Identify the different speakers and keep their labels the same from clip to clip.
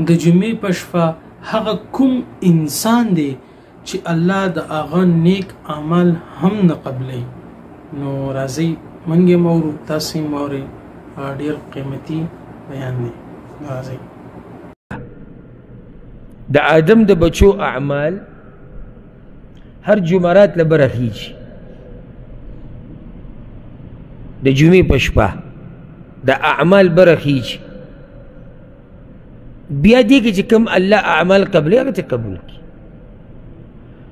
Speaker 1: د جمعې په شپه هغه کوم انسان دی چې الله د هغه نیک عمل هم نه قبلوي. نو راځئ موږ یې اورو، تاسې یې واورئ. ډېر قیمتي بیان دی. راځئ.
Speaker 2: د آدم د بچو اعمال هر جمعرات له برخیږي د جمعې په شپه د اعمال برخیږي. بیا دې کې چې کوم الله اعمال قبلوي هغه ته قبول کړي.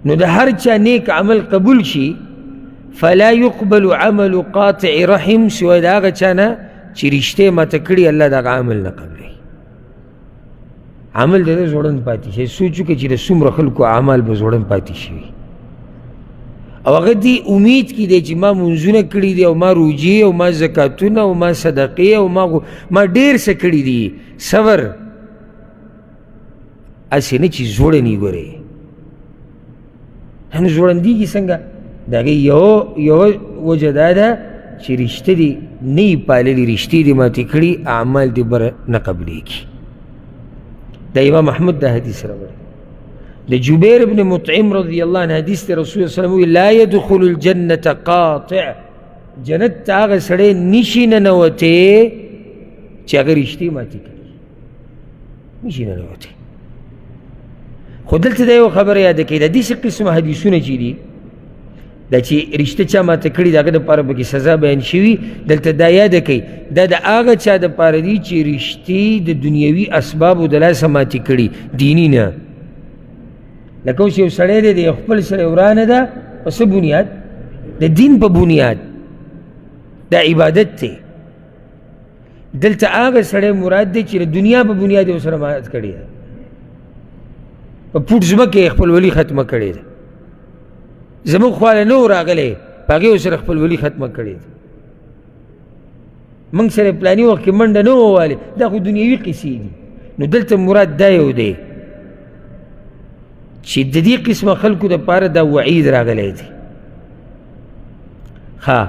Speaker 2: نو د هر چا نیک عمل قبول شي فلا يقبل عمل قاطع رحم سوى د هغه چا نه چې رشتې ماته کړي الله دغه عمل نه قبلوي. عمل د ده زوړند پاتې شي. سوچ وکړه چې د څومره خلکو اعمال به زوړند پاتې شوي او هغه دې امید کې دی چې ما منځونه کړي دي او ما روجې او ما زکاتونه او ما صدقې او ما ډېر څه کړي دي. صبر هسې نه چې زوړني ګورې نو زوړندېږي څنګه؟ د هغې یوه وجه دا ده چې رشته دې نه یې پاللي، رشتې دې ماتې کړي، اعمال دې بره نه قبلېږي. دا امام احمد دا حدیث راوړی. د جبیر ابن مطعم رضی الله عنه حدیث دی رسول الله صلی الله علیه وسلم لا يدخل الجنة قاطع، جنت ته هغه سړی نشي ننوتی چې هغه رشتې ماتې کړي، نشي ننوتی. خو دلته دا یوه خبره یاده کړئ، د داسې قسمه حدیثونه چې دي دا چې رشته چا ماته کړي د هغه دپاره پکې سزا بیان شوي، دلته دا یاده کړئ دا د هغه چا دپاره دي چې رشتې د دنیوي اسبابو د لاسه ماتې کړي، دیني نه. لکه اوس یو سړی دی د یو خپل سړی ورانه ده په څه بنیاد؟ د دین په بنیاد، دا عبادت دی. دلته هغه سړی مراد دی چې د دنیا په بنیاد یې ورسره مات کړې ده، په پوټ ځمکه یې خپلولي ختمه کړې ده. زموږ خواله نه و راغلی په هغې ورسره خپلولي ختمه کړې ده. موږ سره پلاني وخت کې منډه نه ووالې، دا خو دنیوي قصې دي. نو دلته مراد دا یو دی چې د دې قسمه خلکو دپاره دا وعید راغلی دی. ښه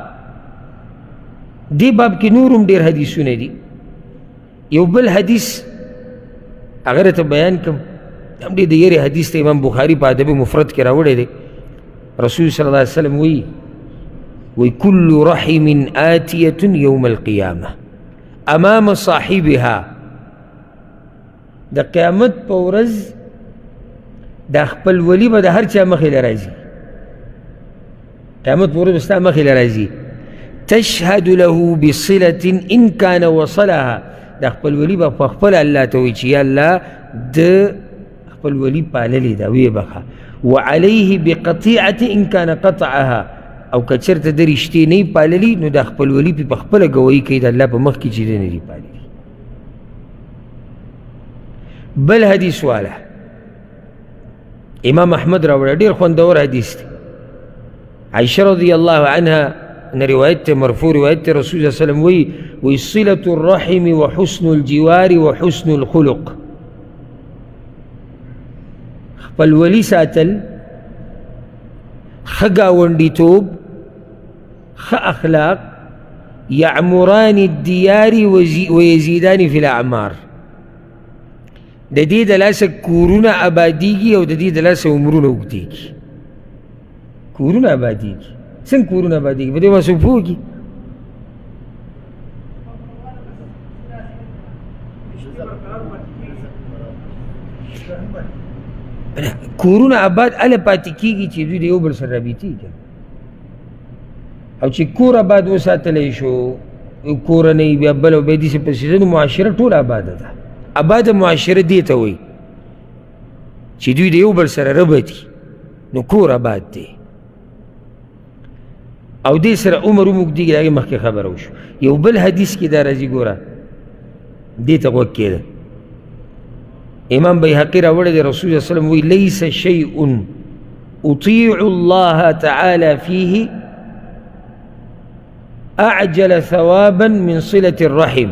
Speaker 2: دې باب کې نور هم ډېر حدیثونه دي. یو بل حدیث هغه راته بیان کړم، هم ډېر د یېرې حدیث ته امام بخاري په ادب مفرد کې راوړی دی. رسول صلی الله علیه وسلم وی کل رحم آتیة یوم القیامة امام صاحبها، د قیامت په ورځ دا خپل ولی به د هر چا مخې له راځي. قیامت په ورځ به ستا مخې له راځي. تشهد له بصلة ان کان وصلها، دا خپل ولی به په خپل الله ته وایي چې یا الله د خپل ولی پاللی ده ویې بخه. وعليه بقطيعة ان كان قطعها، او که چېرته د رشتې نه یې پاللي نو دا خپل ولی پې په خپله ګوایي کوي د الله په مخ کې چې دی نه دي پاللي. بل حدیث والا امام احمد راوړی، ډېر خوندور حدیث دی. عائشة رضی الله عنها نه روایت ته مرفوع روایت ته رسول الله صلی الله علیه وسلم وی صلة الرحم وحسن الجوار وحسن الخلق، خپل ولی ساتل، ښه ګاونډیتوب، ښه اخلاق، یعمران الدیار ویزیدان فی الاعمار، د دې د لاسه کورونه ابادیږي او د دې د لاسه عمرونه اوږدېږي. کورونه ابادیږي، څنګه کورونه ابادیږي؟ په دې باندې څوک پوهېږي؟ کورونه آباد هله پاتې کېږي چې دوی د یو بل سره رابطېږي. او چې کور آباد وساتلی شو، کورنۍ بیا بل او بیا داسې پسې نو معاشره ټوله آباده ده. آباده معاشره دې ته وایي چې دوی د یو بل سره ربطي، نو کور آباد دی. او دې سره عمر هم اوږدېږي، د هغې مخکې خبره وشو. یو بل حدیث کې دا راځي، ګوره دې ته غوږ کېده. امام بیهقي راوړی دی، رسول الله صلی الله علیه وسلم وی لیس شیء اطیع الله تعالی فیه اعجل ثوابا من صلة الرحم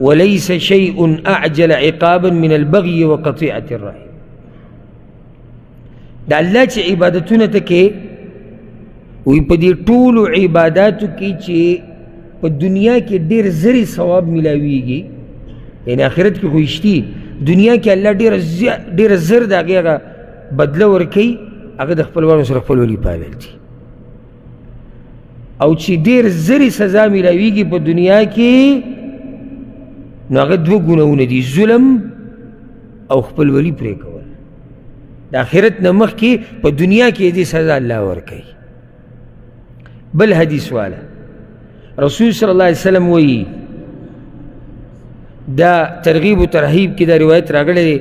Speaker 2: وليس شيء اعجل عقابا من البغي وقطيعة الرحم. دا الله چې عبادتونه ته کې وی په دې ټولو عباداتو کې چې په دنیا کې ډېر زری ثواب ملاویږي، یعنی آخرت کې خو شتي، دنیا کې الله ډېره زر د هغې هغه بدله ورکوي هغه د خپلوانو سره خپلولي پالل دي او چې ډېر زرې سزا میلاویږي په دنیا کې نو هغه دوه ګناهونه دي ظلم او خپلولي پرې کول د آخرت نه مخکې په دنیا کې دې سزا الله ورکوي بل حدیث والا رسول صلی الله علیه وسلم وایي دا ترغیب و ترهیب کې دا روایت راغلی دی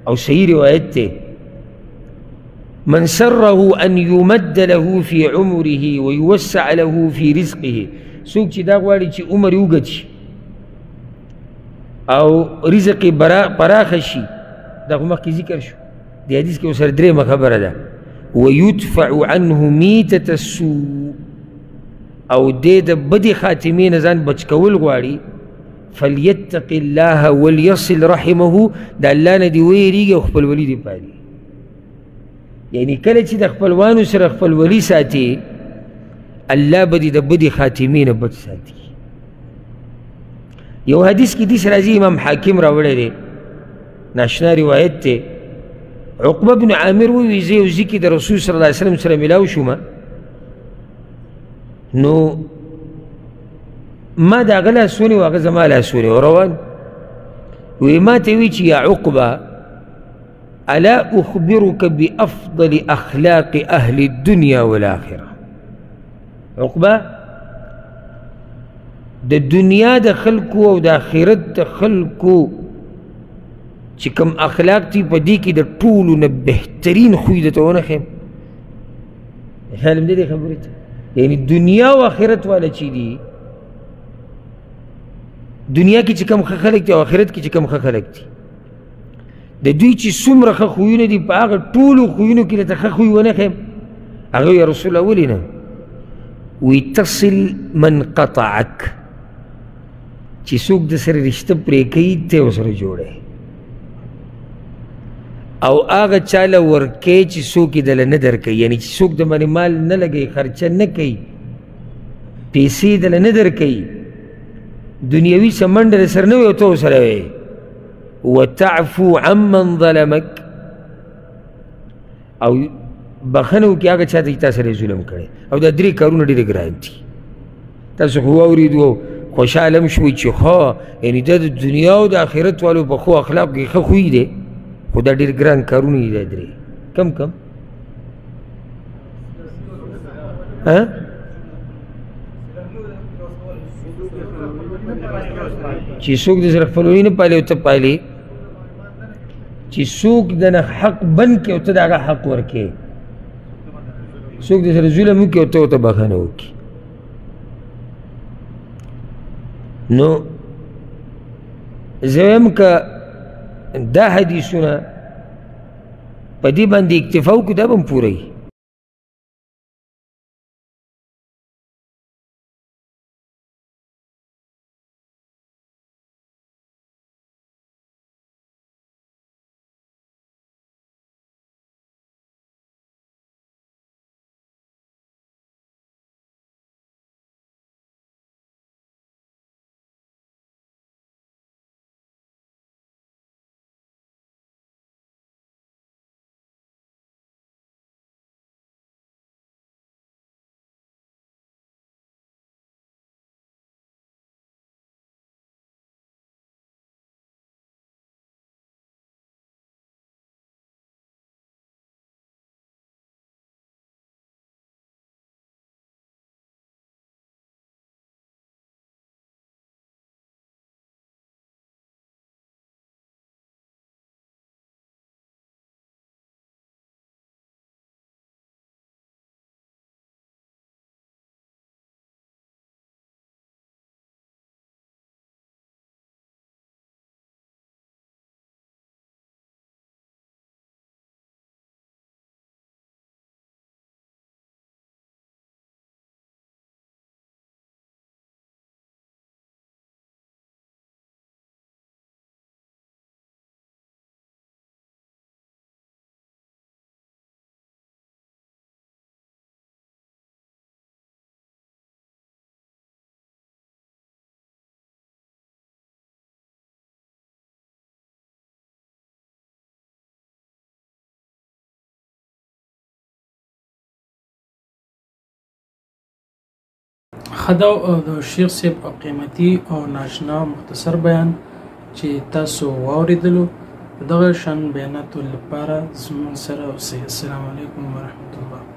Speaker 2: او صحیح روایت دی من سره ان يمد له في عمره ويوسع له في رزقه څوک چې دا غواړي چې عمر یې اوږد شي او رزق یې پراخه شي دا خو مخکې ذکر شو د حدیث کې ورسره درېیمه خبره ده ويدفع عنه میتة السوء او دې د بدې خاتمې نه ځان بچ کول غواړي فلیتق الله وليصل رحمه د الله نه دې ویریږي او خپلولي دې پالي یعنی کله چې د خپلوانو سره خپلولي ساتي الله به دې د بدې خاتمې نه بچ ساتي یو حدیث کې دېس راځي امام حاکم راوړی دی ناشنا روایت دی عقبه بن عامر ووایي زه یو ځای کې د رسول صلی الله علیه وسلم سره میلاو شوم نو ما د هغه لاس ونیو هغه زما لاس ونیو روان وی ما ته وی چې یا عقبه الا اخبرك بافضل اخلاق اهل الدنيا والاخره عقبه د دنیا د خلکو او د آخرت د خلکو چې کوم اخلاق دي په دې کې د ټولو نه بهترین خوی درته ونښیم خیال هم دې خبرې ته یعنی دنیا او آخرت والا چې دي دنیا کې چې کوم ښه خلک دي او آخرت کې چې کوم ښه خلک دي د دوی چې څومره ښه خویونه دي په هغه ټولو خویونو کې درته ښه خوی ونښیم هغه یا رسول الله ولې نه وی تصل من قطعک چې څوک د سره رشته پرې کوي ته ورسره جوړی او هغه چاله ورکوي چې څوک یې دله نه درکوي یعنی چې څوک د باندې مال نه لګوي خرچه نه کوي پیسې دله نه درکوي دنیوي څه منډه د سره نه وي او ته ورسره وی وتعفو عمن ظلمک او بخنه وکړي هغه چا ته چې تا سره ظلم کړی او دا درې کارونه ډېر ګران دي تاسو خو واورېدو خوشحاله هم شوئ چې ښه یعنې دا د دنیا او د آخرت والو په ښو اخلاقو کې ښه خوی دی خو دا ډېر ګران کارونه دي دا درې کم کم چې څوک د سره خپلولي نه پالي او ته پالي چې څوک د نه حق بند کړي او ته د هغه حق ورکړې څوک د سره ظلم وکړي او ته ورته بښنه وکړي نو زه وایم که دا حدیثونه په دې باندې اکتفا وکړو دا به هم پوره وي
Speaker 1: خدا د شیخ صاحب او قیمتي او ناشنا مختصر بیان چې تاسو واوریدلو دغه شان بیاناتو لپاره زموږ سره اوسئ. السلام علیکم ورحمت الله.